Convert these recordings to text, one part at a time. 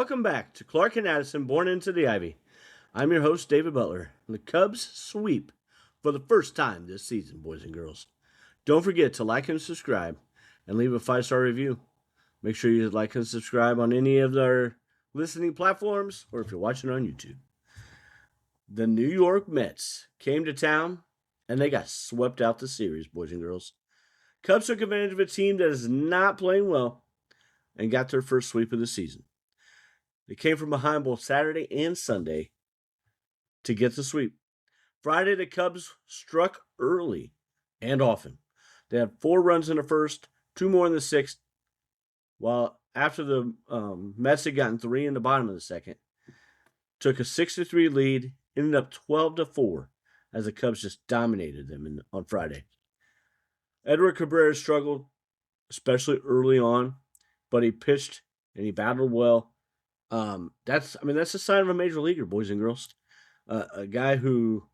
Welcome back to Clark and Addison, Born into the Ivy. I'm your host, David Butler. The Cubs sweep for the first time this season, boys and girls. Don't forget to like and subscribe and leave a 5-star review. Make sure you like and subscribe on any of our listening platforms or if you're watching on YouTube. The New York Mets came to town and they got swept out the series, boys and girls. Cubs took advantage of a team that is not playing well and got their first sweep of the season. They came from behind both Saturday and Sunday to get the sweep. Friday, the Cubs struck early and often. They had 4 runs in the first, 2 more in the sixth, while after the Mets had gotten 3 in the bottom of the second. Took a 6-3 lead, ended up 12-4 as the Cubs just dominated them on Friday. Edward Cabrera struggled, especially early on, but he pitched and he battled well. That's a sign of a major leaguer, boys and girls. A guy who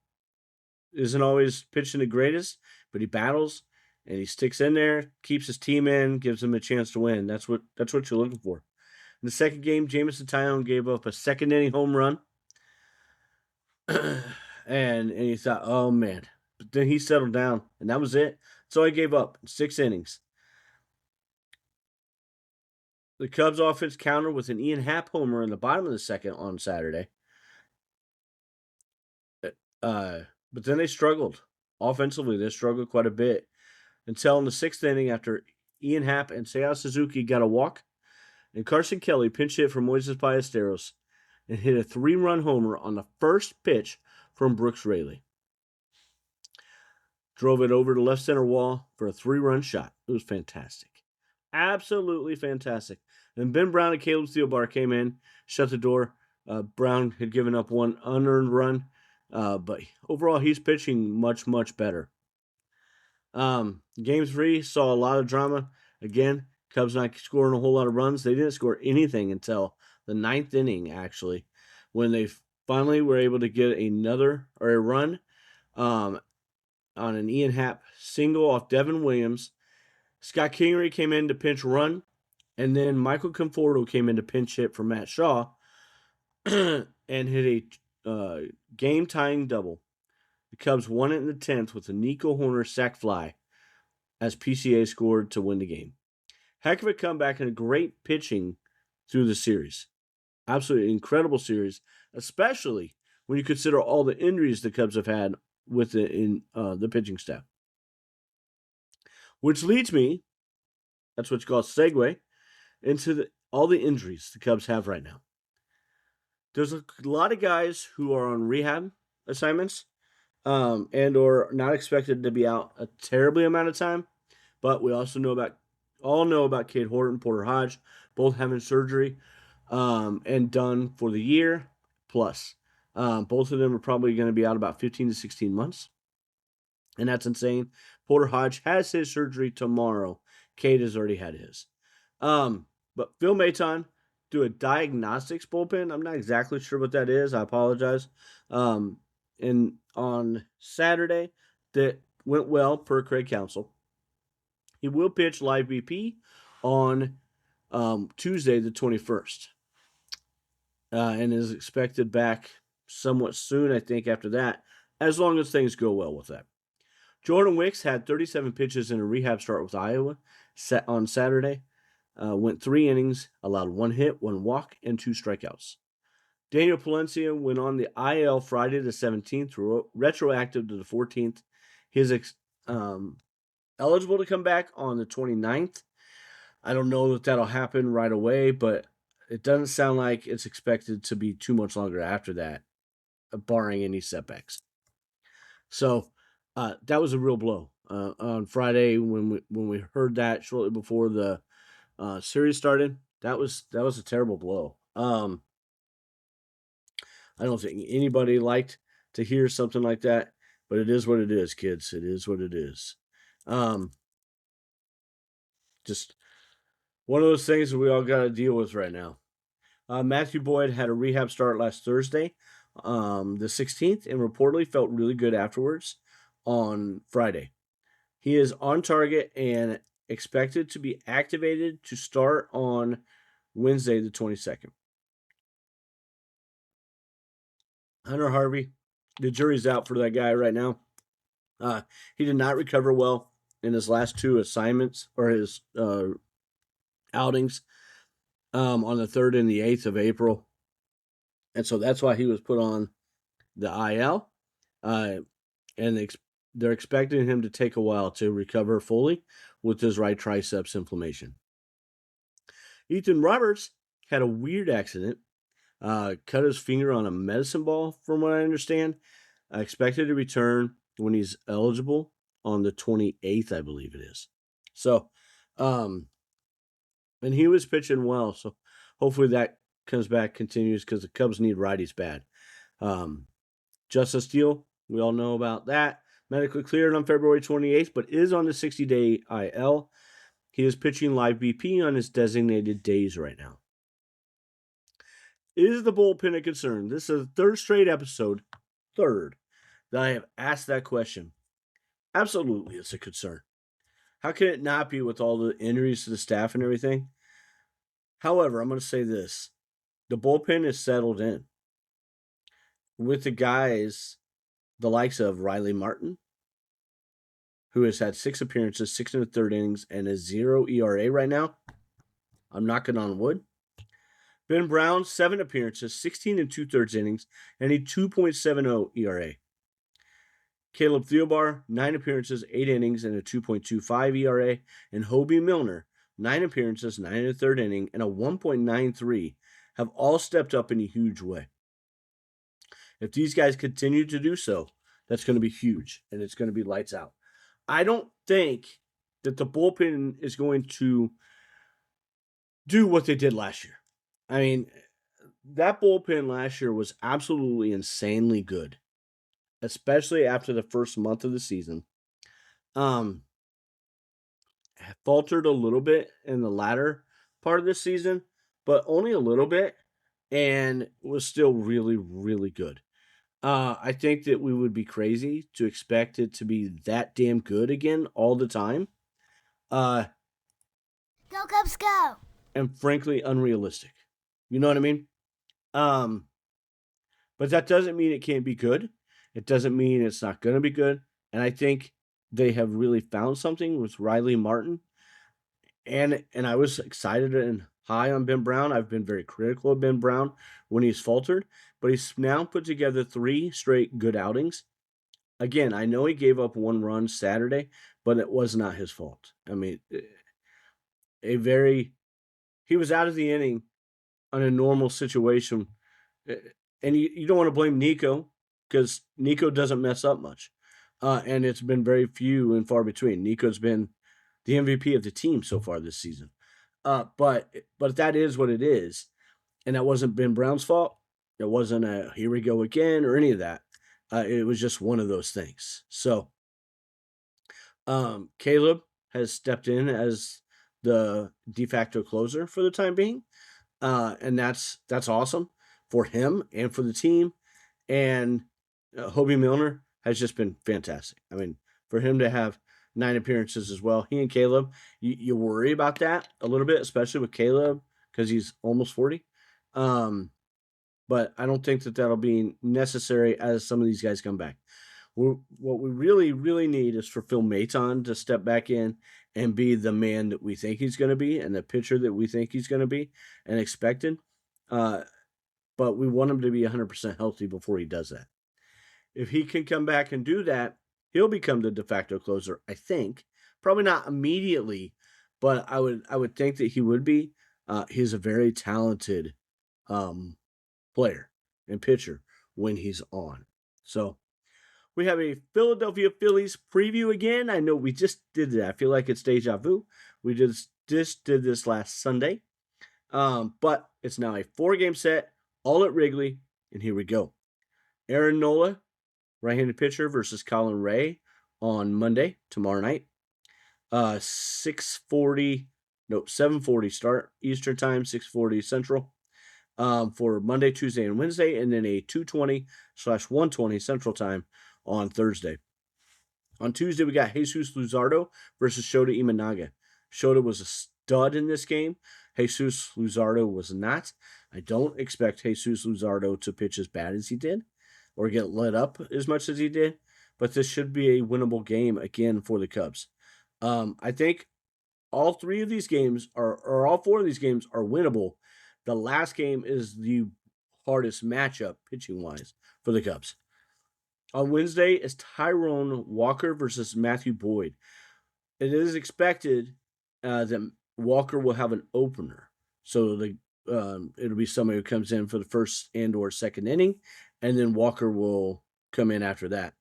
isn't always pitching the greatest, but he battles and he sticks in there, keeps his team in, gives them a chance to win. That's what you're looking for. In the second game, Jameson Taillon gave up a second inning home run, and he thought, oh man. But then he settled down, and that was it. So he gave up 6 innings. The Cubs offense countered with an Ian Happ homer in the bottom of the second on Saturday. But then they struggled. Offensively, they struggled quite a bit until in the 6th inning after Ian Happ and Seiya Suzuki got a walk, and Carson Kelly pinch hit for Moises Ballesteros and hit a 3-run homer on the first pitch from Brooks Raley. Drove it over the left center wall for a 3-run shot. It was fantastic. Absolutely fantastic. And Ben Brown and Caleb Thielbar came in, shut the door. Brown had given up 1 unearned run, but overall he's pitching much, much better. Game 3 saw a lot of drama. Again, Cubs not scoring a whole lot of runs. They didn't score anything until the 9th inning, actually, when they finally were able to get a run on an Ian Happ single off Devin Williams. Scott Kingery came in to pinch run, and then Michael Conforto came in to pinch hit for Matt Shaw and hit a game-tying double. The Cubs won it in the 10th with a Nico Hoerner sac fly as PCA scored to win the game. Heck of a comeback and a great pitching through the series. Absolutely incredible series, especially when you consider all the injuries the Cubs have had with the pitching staff. Which leads me, that's what you call a segue, into all the injuries the Cubs have right now. There's a lot of guys who are on rehab assignments and or not expected to be out a terribly amount of time, but we also know about Cade Horton, Porter Hodge, both having surgery and done for the year plus. Both of them are probably going to be out about 15 to 16 months. And that's insane. Porter Hodge has his surgery tomorrow. Cade has already had his. But Phil Maton do a diagnostics bullpen. I'm not exactly sure what that is. I apologize. And on Saturday, that went well per Craig Counsell. He will pitch live BP on Tuesday the 21st. And is expected back somewhat soon, I think, after that, as long as things go well with that. Jordan Wicks had 37 pitches in a rehab start with Iowa on Saturday. Went 3 innings, allowed 1 hit, 1 walk, and 2 strikeouts. Daniel Palencia went on the IL Friday the 17th, retroactive to the 14th. He is eligible to come back on the 29th. I don't know if that'll happen right away, but it doesn't sound like it's expected to be too much longer after that, barring any setbacks. So that was a real blow on Friday when we heard that shortly before the series started. That was a terrible blow. I don't think anybody liked to hear something like that, but it is what it is, kids. It is what it is. Just one of those things that we all got to deal with right now. Matthew Boyd had a rehab start last Thursday, the 16th, and reportedly felt really good afterwards on Friday. He is on target and expected to be activated to start on Wednesday the 22nd. Hunter Harvey, the jury's out for that guy right now. He did not recover well in his last two assignments or his outings on the 3rd and the 8th of April. And so that's why he was put on the IL. And they're expecting him to take a while to recover fully with his right triceps inflammation. Ethan Roberts had a weird accident. Cut his finger on a medicine ball, from what I understand. Expected to return when he's eligible on the 28th, I believe it is. So, and he was pitching well. So hopefully that comes back, continues, because the Cubs need righties bad. Justin Steele, we all know about that. Medically cleared on February 28th, but is on the 60-day IL. He is pitching live BP on his designated days right now. Is the bullpen a concern? This is the third straight episode, that I have asked that question. Absolutely, it's a concern. How can it not be with all the injuries to the staff and everything? However, I'm going to say this. The bullpen is settled in. With the guys, the likes of Riley Martin, who has had 6 appearances, 6 1/3 innings, and a 0 ERA right now. I'm knocking on wood. Ben Brown, 7 appearances, 16 2/3 innings, and a 2.70 ERA. Caleb Thielbar, 9 appearances, 8 innings, and a 2.25 ERA. And Hobie Milner, 9 appearances, 9 1/3 inning, and a 1.93, have all stepped up in a huge way. If these guys continue to do so, that's going to be huge, and it's going to be lights out. I don't think that the bullpen is going to do what they did last year. I mean, that bullpen last year was absolutely insanely good, especially after the first month of the season. Faltered a little bit in the latter part of the season, but only a little bit, and was still really, really good. I think that we would be crazy to expect it to be that damn good again all the time. Go Cubs, go! And frankly, unrealistic. You know what I mean? But that doesn't mean it can't be good. It doesn't mean it's not going to be good. And I think they have really found something with Riley Martin. And I was excited and high on Ben Brown. I've been very critical of Ben Brown when he's faltered, but he's now put together 3 straight good outings. Again, I know he gave up 1 run Saturday, but it was not his fault. I mean, he was out of the inning on a normal situation. And you don't want to blame Nico, because Nico doesn't mess up much. And it's been very few and far between. Nico's been the MVP of the team so far this season. But that is what it is. And that wasn't Ben Brown's fault. It wasn't a here we go again or any of that. It was just one of those things. So Caleb has stepped in as the de facto closer for the time being. And that's awesome for him and for the team. And Hobie Milner has just been fantastic. I mean, for him to have 9 appearances as well, he and Caleb, you worry about that a little bit, especially with Caleb, because he's almost 40. But I don't think that that'll be necessary as some of these guys come back. What we really, really need is for Phil Maton to step back in and be the man that we think he's going to be and the pitcher that we think he's going to be and expected. But we want him to be 100% healthy before he does that. If he can come back and do that, he'll become the de facto closer, I think. Probably not immediately, but I would think that he would be. He's a very talented player and pitcher when he's on. So we have a Philadelphia Phillies preview again. I know we just did that. I feel like it's deja vu. We just did this last Sunday. But it's now a 4-game set, all at Wrigley, and here we go. Aaron Nola, right-handed pitcher, versus Colin Ray on Monday, tomorrow night. 7:40 start Eastern time, 6:40 Central. For Monday, Tuesday, and Wednesday, and then a 2:20/1:20 Central time on Thursday. On Tuesday, we got Jesus Luzardo versus Shota Imanaga. Shota was a stud in this game. Jesus Luzardo was not. I don't expect Jesus Luzardo to pitch as bad as he did. or get let up as much as he did, but this should be a winnable game again for the Cubs. I think all 3 of these games or all 4 of these games are winnable. The last game is the hardest matchup pitching wise for the Cubs. On Wednesday is Tyrone Walker versus Matthew Boyd. It is expected that Walker will have an opener, so it'll be somebody who comes in for the first and or second inning, and then Walker will come in after that.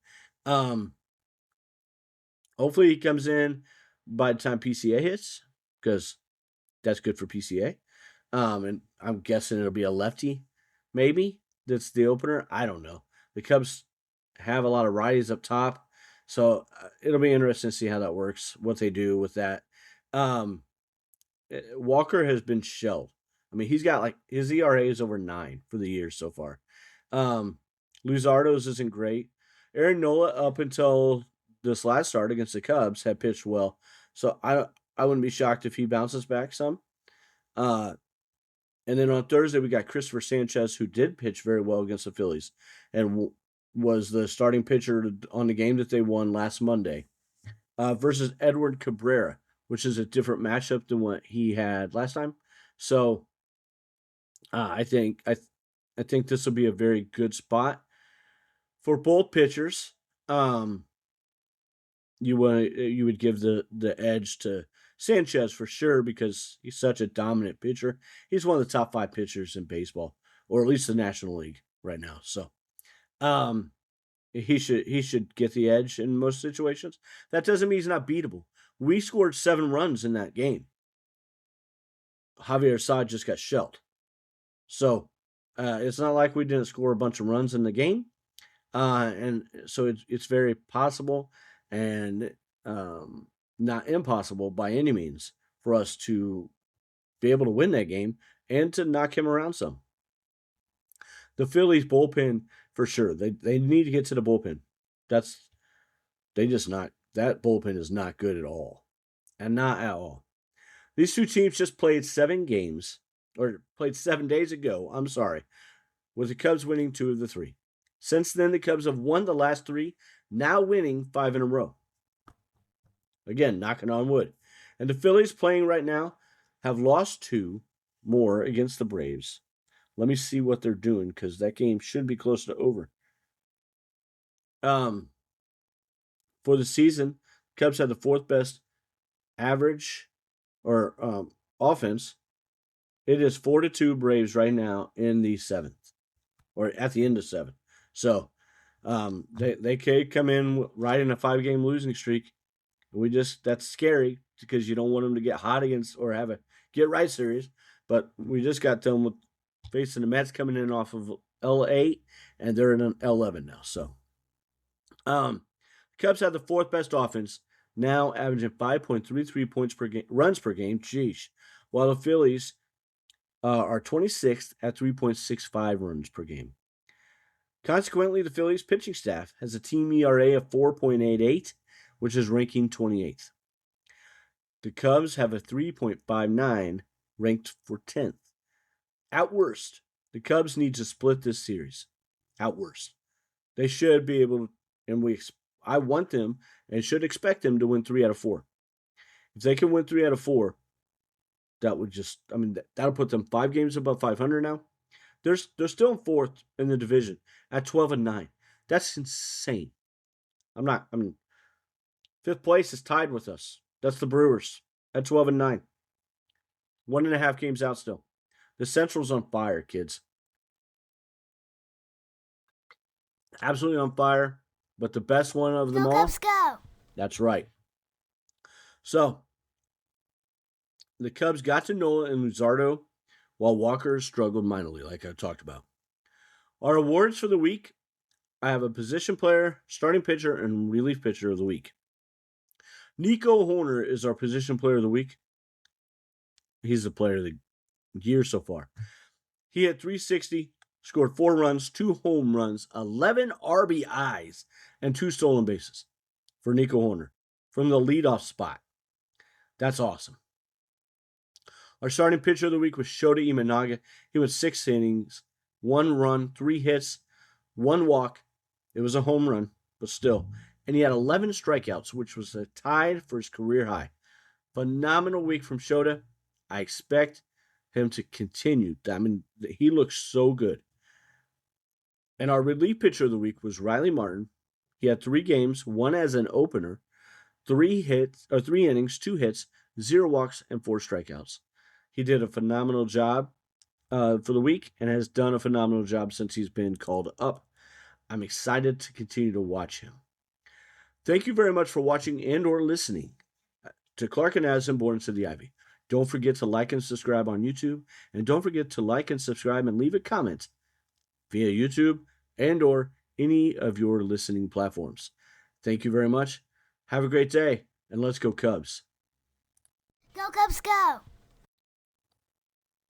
Hopefully he comes in by the time PCA hits, because that's good for PCA. And I'm guessing it'll be a lefty, maybe, that's the opener. I don't know. The Cubs have a lot of righties up top, so it'll be interesting to see how that works, what they do with that. Walker has been shelled. I mean, he's got his ERA is over 9 for the year so far. Luzardo's isn't great. Aaron Nola, up until this last start against the Cubs, had pitched well. So I wouldn't be shocked if he bounces back some. And then on Thursday, we got Christopher Sanchez, who did pitch very well against the Phillies and was the starting pitcher on the game that they won last Monday, versus Edward Cabrera, which is a different matchup than what he had last time. So I think this will be a very good spot for both pitchers. You would give the edge to Sanchez for sure, because he's such a dominant pitcher. He's one of the top 5 pitchers in baseball, or at least the National League right now. So he should get the edge in most situations. That doesn't mean he's not beatable. We scored 7 runs in that game. Javier Assad just got shelled. So it's not like we didn't score a bunch of runs in the game. And so it's very possible and not impossible by any means for us to be able to win that game and to knock him around some. The Phillies bullpen, for sure, they need to get to the bullpen. That bullpen is not good at all. And not at all. These 2 teams just played 7 games, or played 7 days ago, I'm sorry, with the Cubs winning 2 of the 3. Since then, the Cubs have won the last 3, now winning 5 in a row. Again, knocking on wood. And the Phillies, playing right now, have lost 2 more against the Braves. Let me see what they're doing, because that game should be close to over. For the season, Cubs had the 4th best average or offense. It is 4-2 Braves right now in the 7th, or at the end of 7. So they could come in right in a 5-game losing streak. That's scary, because you don't want them to get hot against or have a get right series. But we just got done with facing the Mets coming in off of L8, and they're in an L11 now. So Cubs have the 4th best offense, now averaging 5.33 points per game, runs per game. Geez. While the Phillies are 26th at 3.65 runs per game. Consequently, the Phillies pitching staff has a team ERA of 4.88, which is ranking 28th. The Cubs have a 3.59, ranked for 10th. At worst, the Cubs need to split this series. At worst. They should be able to, and I want them and should expect them to win 3 out of 4. If they can win 3 out of 4, that would that'll put them 5 games above 500 now. They're still in 4th in the division at 12-9. That's insane. 5th place is tied with us. That's the Brewers at 12-9. 1.5 games out still. The Central's on fire, kids. Absolutely on fire. But the best one of them all. Cubs, go! That's right. So, the Cubs got to Nola and Luzardo, while Walker struggled minorly, like I talked about. Our awards for the week, I have a position player, starting pitcher, and relief pitcher of the week. Nico Hoerner is our position player of the week. He's the player of the year so far. He had 360, scored 4 runs, 2 home runs, 11 RBIs, and 2 stolen bases for Nico Hoerner from the leadoff spot. That's awesome. Our starting pitcher of the week was Shota Imanaga. He went 6 innings, 1 run, 3 hits, 1 walk, It was a home run, but still. And he had 11 strikeouts, which was tied for his career high. Phenomenal week from Shota. I expect him to continue. I mean, he looks so good. And our relief pitcher of the week was Riley Martin. He had 3 games, one as an opener, 3 innings, 2 hits, 0 walks, and 4 strikeouts. He did a phenomenal job for the week and has done a phenomenal job since he's been called up. I'm excited to continue to watch him. Thank you very much for watching and or listening to Clark and Addison Born to the Ivy. Don't forget to like and subscribe on YouTube, and don't forget to like and subscribe and leave a comment via YouTube and or any of your listening platforms. Thank you very much. Have a great day, and let's go Cubs. Go Cubs, go!